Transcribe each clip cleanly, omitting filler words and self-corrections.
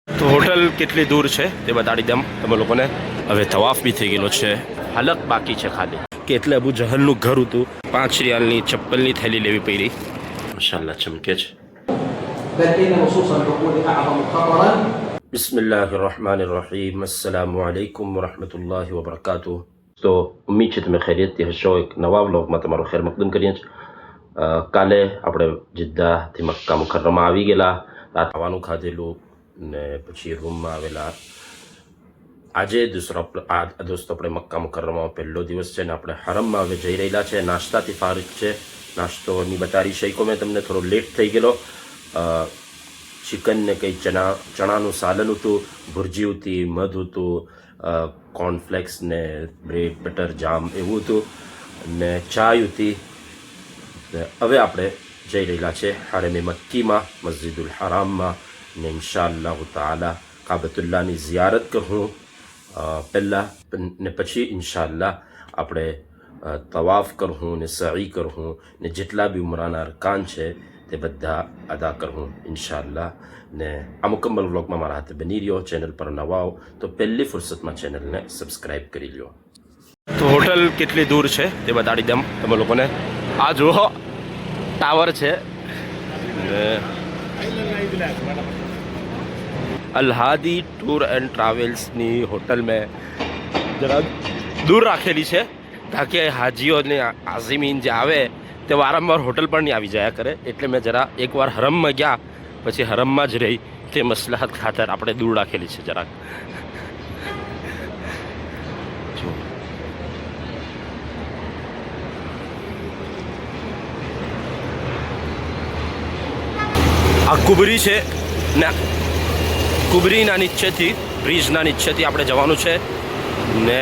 તો હોટલ કેટલી દૂર છે તે બતાડી દઉં તમે લોકોને. હવે તવાફ બી થઈ ગયેલો છે, હલક બાકી છે ખાલી. કે એટલે અબુ જહલનું ઘર હતું. 5 રિયાલની ચપ્પલની થેલી લેવી પડી. માશાઅલ્લાહ ચમકે છે. બિસ્મિલ્લાહિર રહમાનિર રહીમ. અસ્સલામુ અલૈકુમ વરહમતુલ્લાહિ વબરકાતુહ. તો ઉમ્મીદ છે તમે ખૈરિયતથી હશો. એક નવા વ્લોગમાં તમારું ખૈર મકદમ કરીએ છીએ. કાલે આપણે જિદ્દાથી મક્કા મુકર્રમા આવી ગયેલા. રાત ખાવાનું ખાધેલું ને પછી રૂમમાં આવેલા. આજે દોસ્તો આપણે મક્કા મુકર્રમામાં પહેલો દિવસ છે ને આપણે હરમમાં હવે જઈ રહેલા છે. નાસ્તાથી ફારિગ છે. નાસ્તોની બતારી શેકો મેં તમને થોડો લેટ થઈ ગયેલો. ચિકન ને કંઈ ચણાનું સાલન હતું, ભુરજી હતી, મધ હતું, કોર્નફ્લેક્સ ને બ્રેડ બટર જામ એવું હતું ને ચાય હતી. હવે આપણે જઈ રહેલા છે હરમે મક્કીમાં, મસ્જિદુલ હરામમાં ને ઇન્શાઅલ્લાહ તાલા કાબતુલ્લાહની ઝિયારત કરું પહેલાં ને પછી ઇન્શાઅલ્લાહ આપણે તવાફ કરું ને સઈ કરું ને જેટલા બી ઉમરાના અરકાન છે તે બધા અદા કરું ઇન્શાઅલ્લાહ. ને આ મુકમ્મલ વ્લોગમાં મારા હાથે બની રહ્યો. ચેનલ પર નવા આવો તો પહેલી ફુરસતમાં ચેનલને સબસ્ક્રાઈબ કરી લ્યો. તો હોટલ કેટલી દૂર છે તે બતાડી દઉં તમે લોકોને. આ જુઓ ટાવર છે. અલ્હાદી ટૂર એન્ડ ટ્રાવેલ્સની હોટલ મેં જરા દૂર રાખેલી છે તાકે હાજીઓને આઝમીન જે આવે તે વારંવાર હોટલ પર નહીં આવી જાય કરે. એટલે મેં જરા એકવાર હરમમાં ગયા પછી હરમમાં જ રહી તે મસલહત ખાતર આપણે દૂર રાખેલી છે જરાક. જો આ કુબરી છે ને કુબરીના નીચેથી બ્રિજના નીચેથી આપણે જવાનું છે ને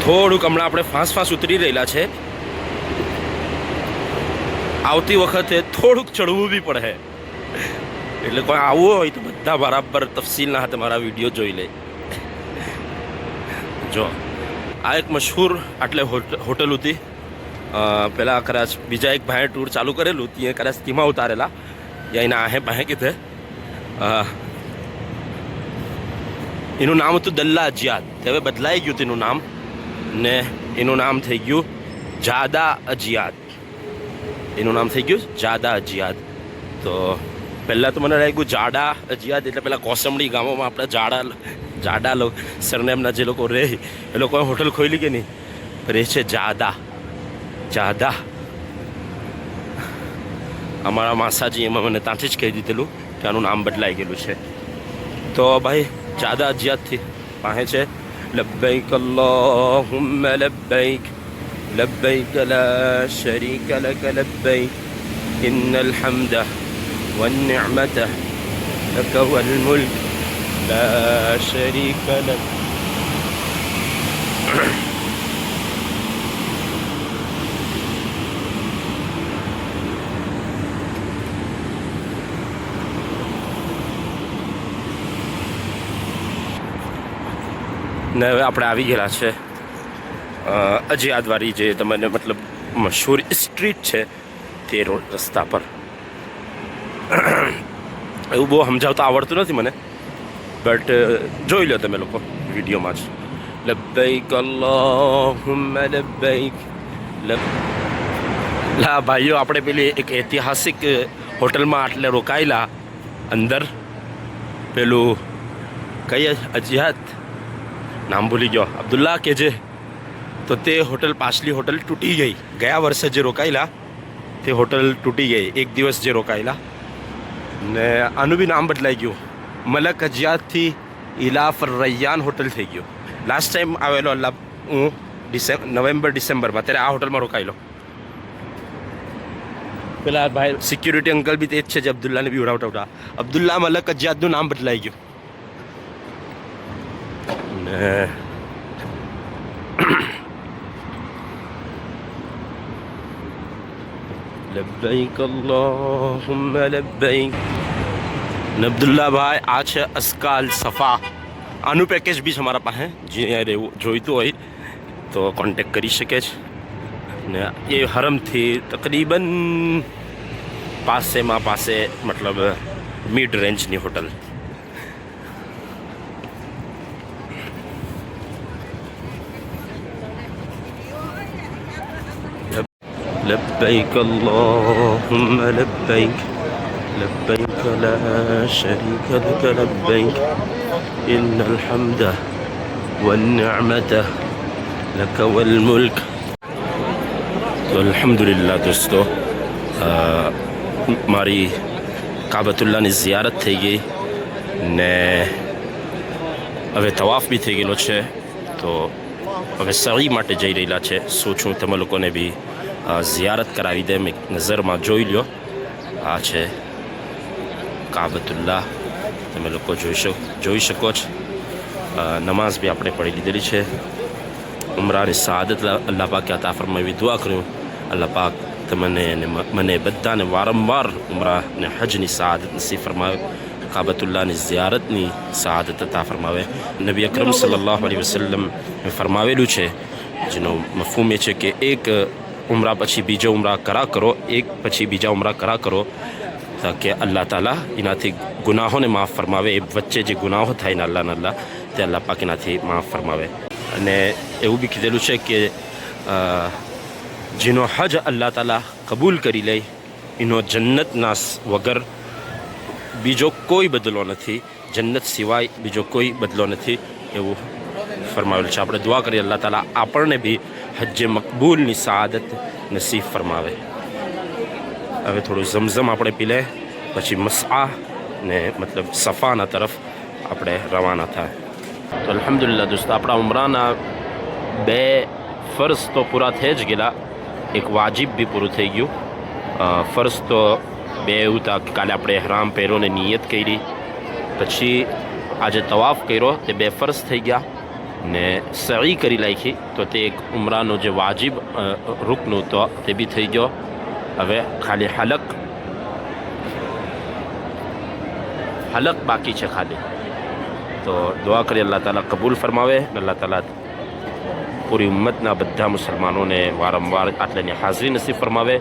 થોડુંક હમણાં આપણે ફાંસ ઉતરી રહેલા છે. આવતી વખતે થોડુંક ચડવું બી પડે એટલે કોઈ આવવું હોય તો બધા બરાબર તફસીલના હાથે મારા વિડીયો જોઈ લે. જો આ એક મશહૂર આટલે હોટલ હતી. પહેલાં કદાચ બીજા એક ભાઈએ ટૂર ચાલુ કરેલું ત્યાં કદાચ તેમાં ઉતારેલા યા એના આહે પાહે કીધે. એનું નામ હતું દલ્લા અજિયાદ. હવે બદલાઈ ગયું તેનું નામ ને એનું નામ થઈ ગયું જાદા અજિયાદ. એનું નામ થઈ ગયું જાદા અજિયાદ. તો પહેલાં તો મને લાગ્યું જાડા અજિયાદ એટલે પેલા કોસંબડી ગામોમાં આપણે જાડા સરનેમના જે લોકો રહે એ લોકોએ હોટલ ખોલી કે નહીં રહે છે જાદા. અમારા માસાજી એમાં મને ત્યાંથી જ કહી દીધેલું કે આનું નામ બદલાઈ ગયેલું છે. તો ભાઈ જાદા અજિયાદથી પાસે છે લબ્બૈક અલ્લાહુમ્મા લબ્બૈક લબ્બૈક લા શરીક લક લબ્બૈક ઇન્નલ હમ્દા વન નિઅમતા લક વલ મુલ્ક લા શરીક લક. ને હવે આપણે આવી ગયેલા છે અજિયાદવાળી જે તમને મતલબ મશહૂર સ્ટ્રીટ છે તે રસ્તા પર. એવું બહુ સમજાવતા આવડતું નથી મને બટ જોઈ લો તમે લોકો વિડીયોમાં જ. લબ્બૈક અલ્લાહુમ્મા લબ્બૈક લા ભાઈઓ આપણે પેલી એક ઐતિહાસિક હોટલમાં આટલે રોકાયેલા અંદર. પેલું કઈ અજિયાદ નામ ભૂલી ગયો, અબ્દુલ્લા કે જે. તો તે હોટલ પાછલી હોટલ તૂટી ગઈ. ગયા વર્ષે જે રોકાયેલા તે હોટલ તૂટી ગઈ. એક દિવસ જે રોકાયેલા ને આનું બી નામ બદલાઈ ગયું. મલક અજિયાદથી ઇલાફ રૈયાન હોટલ થઈ ગયું. લાસ્ટ ટાઈમ આવેલો હું નવેમ્બર ડિસેમ્બરમાં ત્યારે આ હોટલમાં રોકાયેલો. પેલા ભાઈ સિક્યુરિટી અંકલ બી તે જ છે જે અબ્દુલ્લાને બી ઉડાવતા. અબ્દુલ્લા મલક અજિયાદનું નામ બદલાઈ ગયું. લબ્બૈક અલ્લાહુમ્મા લબ્બૈક. અબ્દુલ્લા ભાઈ આ છે અસ્કાલ સફા. આનું પેકેજ બી છે અમારા પાસે. જે જોઈતું હોય તો કોન્ટેક કરી શકે છે. ને એ હરમથી તકરીબન પાસેમાં પાસે મતલબ મિડ રેન્જની હોટલ. لبيك اللهم لبيك لبيك لا شريك لك لبيك إن الحمد والنعمة لك والملك. तो अल्हम्दुलिल्लाह दोस्तों મારી કાબતુલ્લાની ઝિયારત થઈ ગઈ ને હવે તવાફ બી થઈ ગયેલો છે. તો હવે સહી માટે જઈ રહેલા છે. સોચું તમે લોકોને બી ઝિયારત કરાવી દે. મેં નજરમાં જોઈ લ્યો, આ છે કાબતુલ્લાહ. તમે લોકો જોઈ શકો છો. નમાઝ બી આપણે પઢી લીધેલી છે. ઉમરાની સઆદત અલ્લાહ પાકે અતા ફરમાવી દુઆ કર્યું. અલ્લાહ પાક તમને અને મને બધાને વારંવાર ઉમરા ને હજની સઆદત નસીબ ફરમાવે. કાબતુલ્લાહની ઝિયારતની સઆદત અતા ફરમાવે. નબી અકરમ સલ્લલ્લાહુ અલૈહિ વસલ્લમ ફરમાવેલું છે, જેનો મફહૂમ એ છે કે એક ઉમરા પછી બીજો ઉમરા કરા કરો, એક પછી બીજા ઉમરા કરા કરો, તાકે અલ્લાહ તાલા એનાથી ગુનાહોને માફ ફરમાવે. એ વચ્ચે જે ગુનાહો થાય ને અલ્લાહ તે અલ્લાહ પાક એનાથી માફ ફરમાવે. અને એવું બી કીધેલું છે કે જેનો હજ અલ્લાહ તાલા કબૂલ કરી લે એનો જન્નતના વગર બીજો કોઈ બદલો નથી, જન્નત સિવાય બીજો કોઈ બદલો નથી, એવું ફરમાવેલું છે. આપણે દુઆ કરીએ અલ્લાહ તાલા આપણને બી હજ્જે મકબૂલની સઆદત નસીબ ફરમાવે. હવે થોડું ઝમઝમ આપણે પી લે, પછી મસઆ ને મતલબ સફાના તરફ આપણે રવાના થાય. તો અલ્હમ્દુલિલ્લાહ દોસ્તો આપણા ઉમરાના 2 ફર્ઝ તો પૂરા થઈ જ ગયેલા, એક વાજિબ બી પૂરું થઈ ગયું. ફર્ઝ તો 2 એવું હતા કે કાલે આપણે હરામ પહેરો ને નિયત કરી, પછી આજે તવાફ કર્યો, તે 2 ફર્ઝ થઈ ગયા ને સહી કરી નાખી. તો તે એક ઉમરાનો જે વાજિબ રૂકનું તો તે બી થઈ ગયો. હવે ખાલી હલક બાકી છે ખાલી. તો દુઆ કરી અલ્લાહ તાલા કબૂલ ફરમાવે. અલ્લાહ તાલા પૂરી ઉમ્મતના બધા મુસલમાનોને વારંવાર આટલાની હાજરી નસીબ ફરમાવે.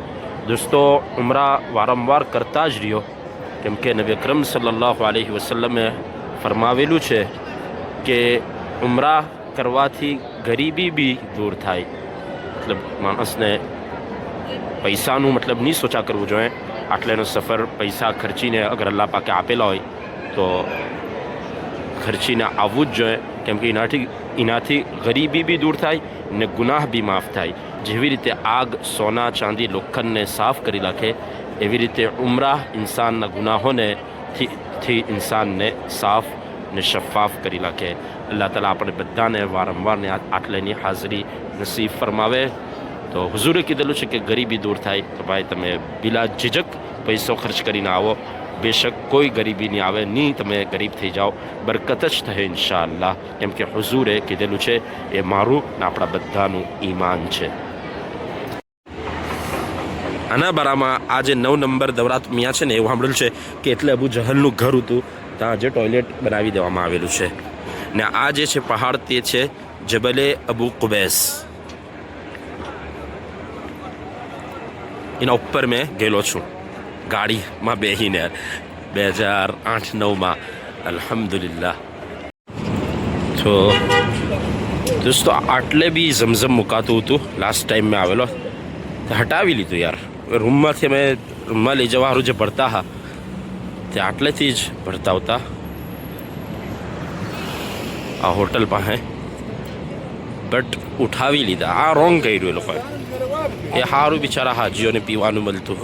દોસ્તો ઉમરા વારંવાર કરતા જ રહ્યો, કેમ કે નબી અકરમ સલ્લલ્લાહુ અલૈહિ વસલ્લમે ફરમાવેલું છે કે ઉમરા કરવાથી ગરીબી બી દૂર થાય. મતલબ માણસને પૈસાનું મતલબ નહીં સોચા કરવું જોઈએ. આટલેનો સફર પૈસા ખર્ચીને અગર અલ્લાહ પાકે આપેલા હોય તો ખર્ચીને આવવું જ જોઈએ, કેમ કે એનાથી ગરીબી બી દૂર થાય ને ગુનાહ બી માફ થાય. જેવી રીતે આગ સોના ચાંદી લોખંડને સાફ કરી નાખે, એવી રીતે ઉમરાહ ઇન્સાનના ગુનાહોને થી ઇન્સાનને સાફ ને શફાફ કરી નાખે. અલ્લાહ તાલા આપણે બધાને વારંવારને આટલેની હાજરી નસીબ ફરમાવે. તો હુઝુરે કીધેલું છે કે ગરીબી દૂર થાય તો ભાઈ તમે બિલા ઝિઝક પૈસો ખર્ચ કરીને આવો. બેશક કોઈ ગરીબી નહીં આવે, નહીં તમે ગરીબ થઈ જાઓ, બરકત જ થશે ઇન્શાઅલ્લાહ. કેમ કે હુઝુરે કીધેલું છે, એ મારું ને આપણા બધાનું ઈમાન છે. આના બારામાં આ જે 9 નંબર દવરાત મિયા છે ને, એવું સાંભળેલું છે કે એટલે અબુ જહલનું ઘર હતું, ત્યાં જે ટોયલેટ બનાવી દેવામાં આવેલું છે. ને આ જે છે પહાડ તે છે જબલે અબુ કુબૈસ. એના ઉપર મેં ગયેલો છું ગાડીમાં બેસીને 2008-9માં. અલ્હમ્દુલિલ્લાહ. તો દોસ્તો આટલે બી ઝમઝમ મુકાતું હતું. લાસ્ટ ટાઈમ મેં આવેલો તો હટાવી લીધું યાર. રૂમમાંથી અમે રૂમમાં લઈ જવા સારું જે ભરતા હા તે આટલેથી જ ભરતા આવતા. આ હોટલ પાસે બટ ઉઠાવી લીધા. આ રોંગ કર્યું એ લોકોએ. એ સારું બિચારા હાજીઓને પીવાનું મળતું,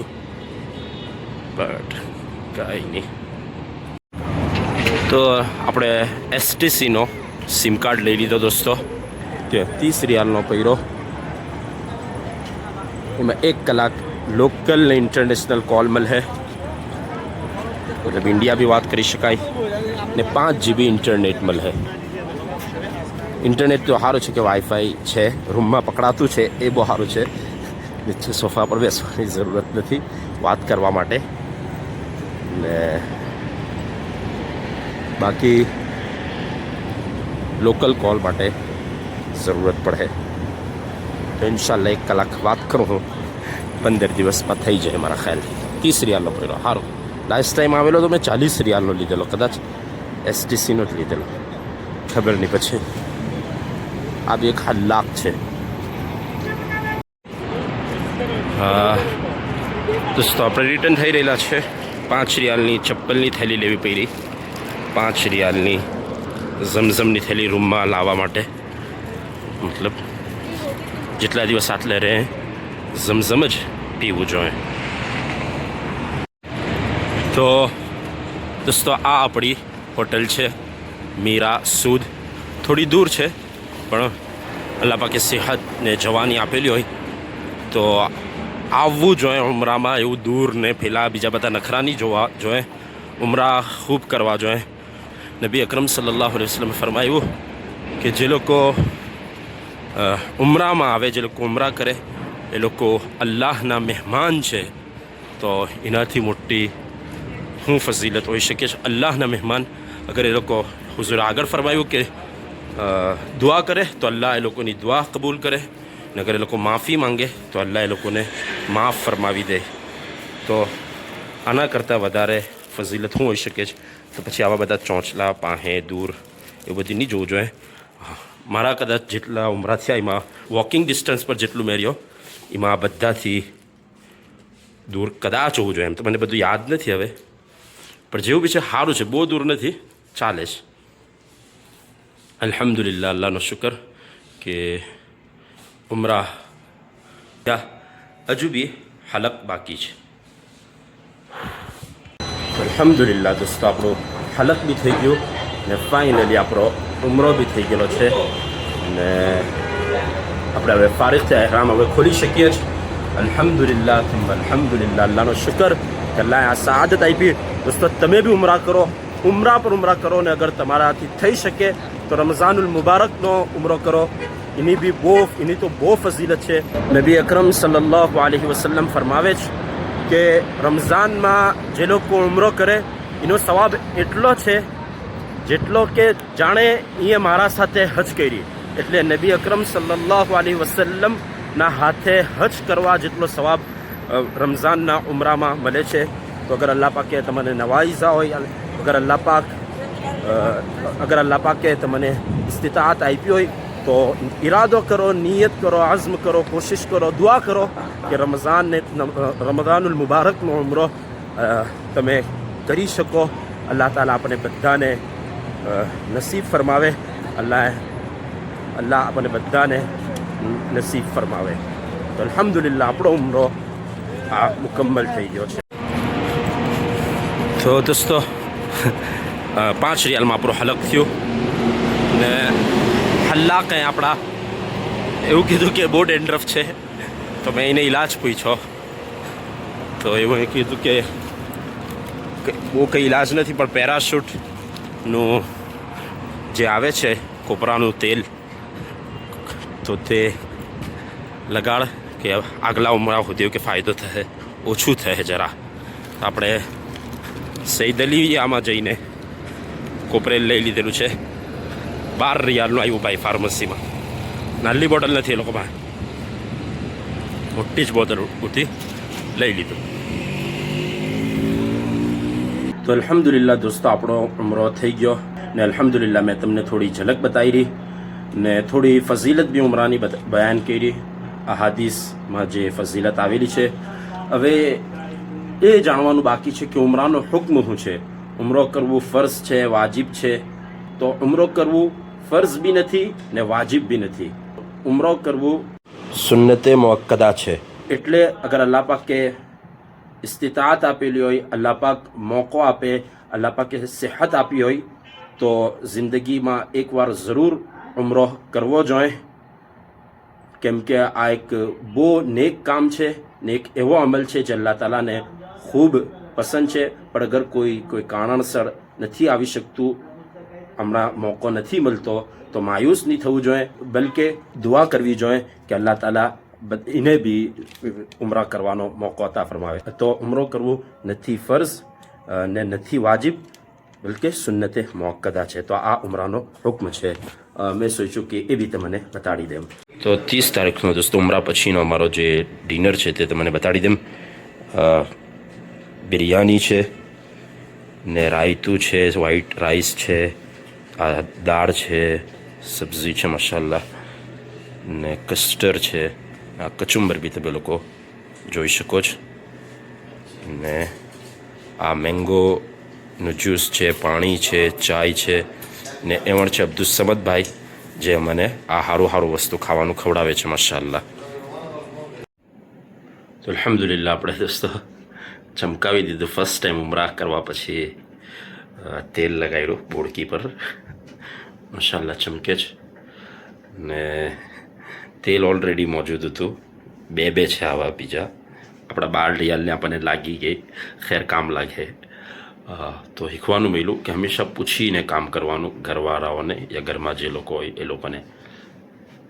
બટ કાંઈ નહીં. તો આપણે STCનો સિમ કાર્ડ લઈ લીધો દોસ્તો. 30 રિયાલનો પડ્યો. એમાં 1 કલાક લોકલ ને ઇન્ટરનેશનલ કોલ મળે, મતલબ ઇન્ડિયા બી વાત કરી શકાય, ને 5 GB ઇન્ટરનેટ મળે. ઇન્ટરનેટ તો સારું છે કે વાઈફાઈ છે, રૂમમાં પકડાતું છે, એ બહુ સારું છે. નીચે સોફા પર બેસવાની જરૂરત નથી વાત કરવા માટે. ને બાકી લોકલ કોલ માટે જરૂરત પડે તો ઇન્શાલ્લાહ 1 કલાક વાત કરું હું, 15 દિવસમાં થઈ જાય મારા ખ્યાલથી. 30 રિયાલનો પડ્યો. સારું, લાસ્ટ ટાઈમ આવેલો તો મેં 40 રિયાલનો લીધેલો, કદાચ STCનો જ લીધેલો, ખબર નહીં. પછી આ બી એક હલાક છે. હા દોસ્તો, આપણે રિટર્ન થઈ રહેલા છે. 5 રિયાલની ચપ્પલની થેલી લેવી પડી, 5 રિયાલની ઝમઝમની થેલી રૂમમાં લાવવા માટે. મતલબ જેટલા દિવસ આટલે રહે ઝમઝમ જ પીવું જોઈએ. તો દોસ્તો, આ આપણી હોટલ છે મીરા સૂદ. થોડી દૂર છે, પણ અલ્લાહ પાકે સેહત ને જવાની આપેલી હોય તો આવવું જોઈએ ઉમરામાં. એવું દૂર ને પેલા બીજા બધા નખરા નહીં જોવા જોઈએ, ઉમરા ખૂબ કરવા જોઈએ. નબી અકરમ સલ્લલ્લાહુ અલૈહિ વસલ્લમ ફરમાયું કે જે લોકો ઉમરામાં આવે, જે લોકો ઉમરા કરે, એ લોકો અલ્લાહના મહેમાન છે. તો એનાથી મોટી શું ફઝીલત હોઈ શકે છે? અલ્લાહના મહેમાન અગર એ લોકો, હુઝુર આગળ ફરમાયું કે દુઆ કરે તો અલ્લાહ એ લોકોની દુઆ કબૂલ કરે, ને અગર એ લોકો માફી માંગે તો અલ્લાહ એ લોકોને માફ ફરમાવી દે. તો આના કરતાં વધારે ફઝીલત શું હોઈ શકે છે? તો પછી આવા બધા ચોંચલા પાસે દૂર એવું બધી નહીં જોવું જોઈએ. મારા કદાચ જેટલા ઉમરા થયા એમાં વોકિંગ ડિસ્ટન્સ પર જેટલું મેં રહ્યો એમાં આ બધાથી દૂર કદાચ હોવું જોઈએ. એમ તો મને બધું યાદ નથી હવે, પણ જેવું બી છે સારું છે, બહુ દૂર નથી, ચાલે છે. અલ્હમ્દુલિલ્લાહ, અલ્લાહનો શુકર કે ઉમરા હજુ બી હલક બાકી છે. અલ્હમ્દુલિલ્લાહ દોસ્તો, આપણો હલક બી થઈ ગયું ને ફાઇનલી આપણો ઉમરો બી થઈ ગયેલો છે. ને આપણે હવે ફારિગ થયા, ihram હવે ખોલી શકીએ છીએ. અલ્હમ્દુલિલ્લાહ અલ્હમ્દુલિલ્લાહ, અલ્લાહનો શુકર કે અલ્લાહે આ સઆદત આપી. દોસ્તો, તમે બી ઉમરા કરો, ઉમરા પર ઉમરા કરો, ને અગર તમારાથી થઈ શકે તો રમઝાનુલ મુબારકનો ઉમરો કરો. એની તો બહુ ફઝીલત છે. નબી અકરમ સલ્લલ્લાહુ અલૈહિ વસલ્લમ ફરમાવે છે કે રમઝાનમાં જે લોકો ઉમરો કરે એનો સવાબ એટલો છે જેટલો કે જાણે એ મારા સાથે હજ કરી. એટલે નબી અકરમ સલ્લલ્લાહુ અલૈહિ વસલ્લમના હાથે હજ કરવા જેટલો સવાબ રમઝાનના ઉમરામાં મળે છે. તો અગર અલ્લાહ પાકે તમને નવાઈઝા હોય, અગર અલ્લાહ પાકે તમને ઇસ્તિતાઅત આપી હોય તો ઈરાદો કરો, નિયત કરો, આઝમ કરો, કોશિશ કરો, દુઆ કરો કે રમઝાનુલ મુબારકનો ઉમરો તમે કરી શકો. અલ્લાહ તાલા આપણે બધાને નસીબ ફરમાવે. અલ્લાહ આપણે બધાને નસીબ ફરમાવે. તો અલ્હમ્દુલિલ્લાહ, આપણો ઉમરો આ મુકમ્મલ થઈ ગયો છે. તો દોસ્તો, 5 રિયાલમાં આપણો હલક થયો ને હલ્લા કંઈ આપણા એવું કીધું કે બહુ ડેન્ડ્રફ છે. તો મેં એને ઈલાજ પૂછ્યો તો એવું કીધું કે બહુ કંઈ ઈલાજ નથી, પણ પેરાશૂટનું જે આવે છે કોપરાનું તેલ, તો તે લગાડ કે આગલા ઉમરા સુધી કે ફાયદો થાય, ઓછું થાય જરા. આપણે સઈદ અલીયામાં જઈને કોપરેલ લઈ લીધેલું છે. 12 રિયાલનું આવ્યું ભાઈ ફાર્મસીમાં. નાની બોટલ નથી એ લોકો પાસે, મોટી જ બોટલ ઉઠી લઈ લીધું. તો અલ્હમ્દુલિલ્લાહ દોસ્તો, આપણો ઉમરો થઈ ગયો ને અલ્હમ્દુલિલ્લાહ મેં તમને થોડી ઝલક બતાવી રહી ને થોડી ફઝીલત બી ઉમરાની બયાન કરી. અહાદીસમાં જે ફઝીલત આવેલી છે, હવે એ જાણવાનું બાકી છે કે ઉમરાનો હુક્મ શું છે. ઉમરો કરવું ફર્ઝ છે, વાજિબ છે? તો ઉમરો કરવું ફર્ઝ બી નથી ને વાજિબ બી નથી. ઉમરો કરવું સુન્નતે મુઅક્કદા છે. એટલે અગર અલ્લાહ પાકે ઇસ્તિતાઅત આપેલી હોય, અલ્લાહ પાક મોકો આપે, અલ્લાહ પાકે સેહત આપી હોય તો જિંદગીમાં એકવાર જરૂર ઉમરો કરવો જોઈએ. કેમ કે આ એક બહુ નેક કામ છે ને એક એવો અમલ છે જે અલ્લાહ તાલાને ખૂબ પસંદ છે. પણ અગર કોઈ કારણસર નથી આવી શકતું, હમણાં મોકો નથી મળતો, તો માયુસ નહીં થવું જોઈએ, બલકે દુઆ કરવી જોઈએ કે અલ્લાહ તાલા એને બી ઉમરા કરવાનો મોકો અતા ફરમાવે. તો ઉમરો કરવું નથી ફર્ઝ ને નથી વાજિબ, બલકે સુન્નતે મુઅક્કદા છે. તો આ ઉમરાનો હુક્મ છે. મેં સોચ્યું કે એ બી તમને બતાડી દેમ. તો 30 તારીખનો દોસ્તો ઉમરા પછીનો અમારો જે ડિનર છે તે તમને બતાડી દેમ. બિરયાની છે ને રાયતું છે, વ્હાઈટ રાઈસ છે, આ દાળ છે, સબ્જી છે મસાલા ને કસ્ટર્ડ છે, આ કચુંબર બી તમે લોકો જોઈ શકો છો ને આ મેંગોનું જ્યુસ છે, પાણી છે, ચાય છે ને એવણ છે અબ્દુલ સમદભાઈ જે મને આ સારું વસ્તુ ખાવાનું ખવડાવે છે માશાઅલ્લાહ. તો અલ્હમ્દુલિલ્લાહ આપણે દોસ્તો ચમકાવી દીધું. ફર્સ્ટ ટાઈમ ઉમરા કરવા પછી તેલ લગાવ્યું બોડકી પર, માશાઅલ્લાહ ચમકે છે ને તેલ ઓલરેડી મોજૂદ હતું. બે છે આવા બીજા આપણા 12 રિયાલને આપણને લાગી ગઈ. ખેર કામ લાગે તો શીખવાનું મળ્યું કે હંમેશા પૂછીને કામ કરવાનું ઘરવાળાઓને યા ઘરમાં જે લોકો હોય એ લોકોને.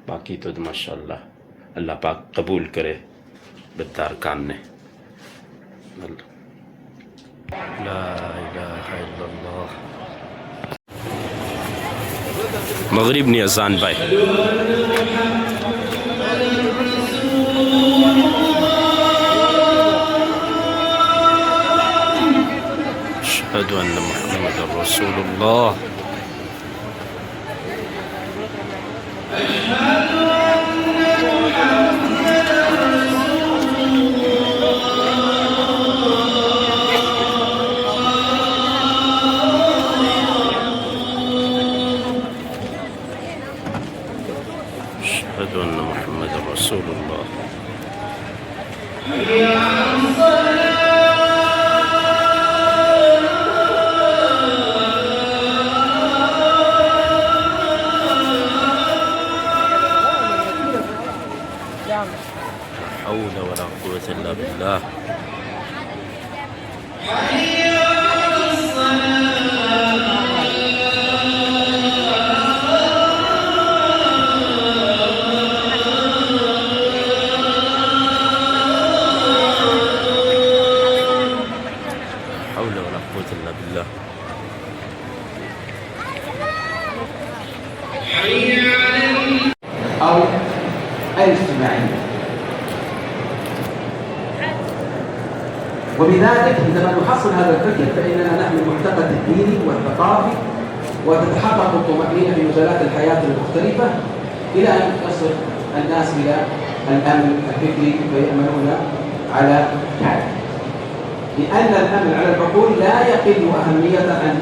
બાકી તો માશાઅલ્લાહ અલ્લાહ પાક કબૂલ કરે બધા અરકાનને. લા ઇલાહા ઇલ્લલ્લાહ. મગરિબની અઝાન ભાઈ. અશહદુ અન્ન મુહમ્મદન રસૂલુલ્લાહ. أشهد أن محمد رسول الله. لا حول ولا قوة إلا بالله. حول ولا قوة إلا بالله. أو الاجتماعية. وبذلك عندما نحصل هذا الفكر فإننا نحمل المعتقد الديني والثقافي وتتحقق الطمأنينة في مجالات الحياة المختلفة إلى أن يصل الناس إلى الأمن الفكري فيأمنون على حاله. لأن الأمن على العقول لا يقل أهمية عن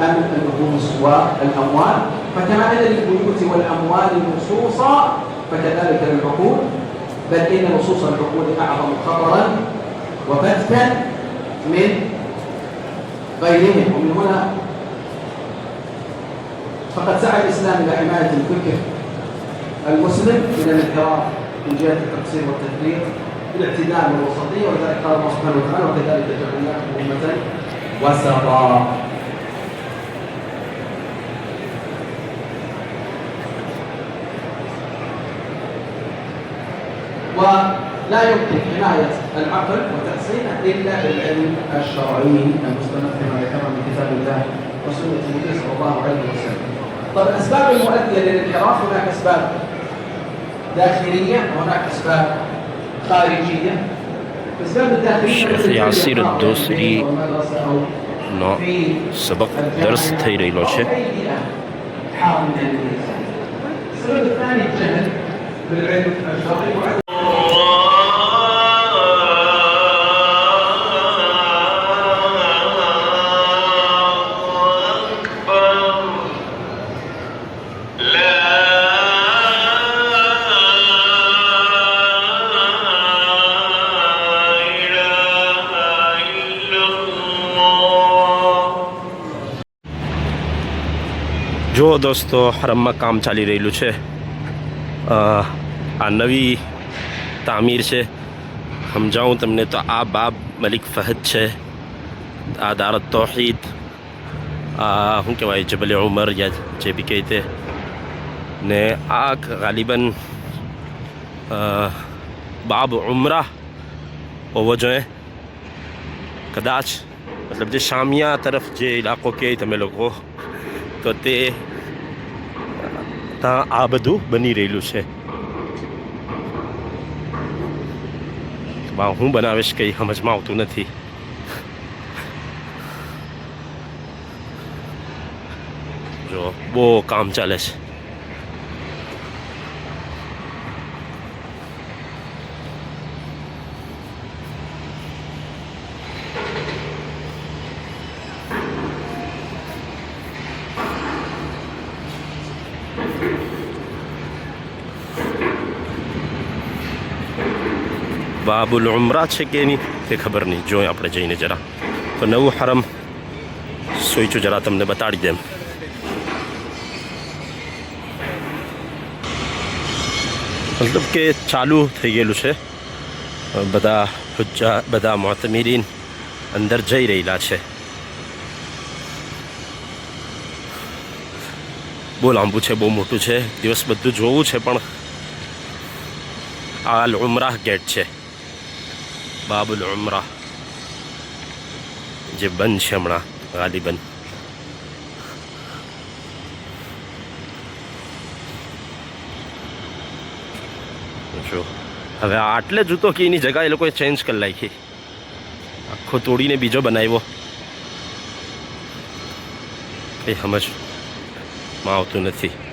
أمن النفوس والأموال، فكما أن للبيوت والأموال نصوصا فكذلك للعقول، بل إن نصوص العقول أعظم خطرا وفتكا من غيرهم. ومن هنا فقد سعى الإسلام إلى حماية الفكر المسلم من الانحراف من جهة التقصير والتفريط بالاعتدال والوسطية، ولذلك قال الله سبحانه وتعالى: وكذلك جعلناكم أمة وسطا. ولا يمكن حماية العقل وتحصينه إلا بالعلم الشرعي المستمد فيما ذكر من كتاب الله وسنة النبي صلى الله عليه وسلم. طب الأسباب المؤدية للانحراف هناك أسباب داخلية وهناك أسباب خارجية. الأسباب الداخلية شيخ ياسر الدوسري નો સબક દર્સ થઈ રહેલો છે. السبب الثاني الجهل بالعلم الشرعي. જો દોસ્તો હરમમાં કામ ચાલી રહેલું છે. આ નવી તામીર છે. સમજાવું તમને તો આ બાબ મલિક ફહદ છે, આ દારત તૌહીદ, આ શું કહેવાય જબલ ઉમર યા જે બી કહેતે ને આ ગાલિબન બાબ ઉમરા હોવો જોઈએ કદાચ. મતલબ જે શામિયા તરફ જે ઇલાકો કહે તમે લોકો તો તે ત્યાં આ બધું બની રહેલું છે. હું બનાવીશ કંઈ સમજમાં આવતું નથી. જો બહુ કામ ચાલે છે. બાબુલ ઉમરા છે કે નહીં તે ખબર નહીં. જોઈએ આપણે જઈને જરા. તો નવું હરમ સોચ્યું જરા તમને બતાડી દેમ. મતલબ કે ચાલુ થઈ ગયેલું છે. બધા હુજ્જા બધા મુઅતમિરીન અંદર જઈ રહેલા છે. બહુ લાંબુ છે, બહુ મોટું છે. દિવસ બધું જોવું છે પણ આ અલ ઉમરાહ ગેટ છે, બાબુલ ઉમરાહ, જે બંધ છે હમણાં ગાલિબન. જો હવે આટલે જૂતો કે એની જગા એ લોકોએ ચેન્જ કરી નાખી, આખો તોડીને બીજો બનાવ્યો. એ સમજમાં આવતું નથી.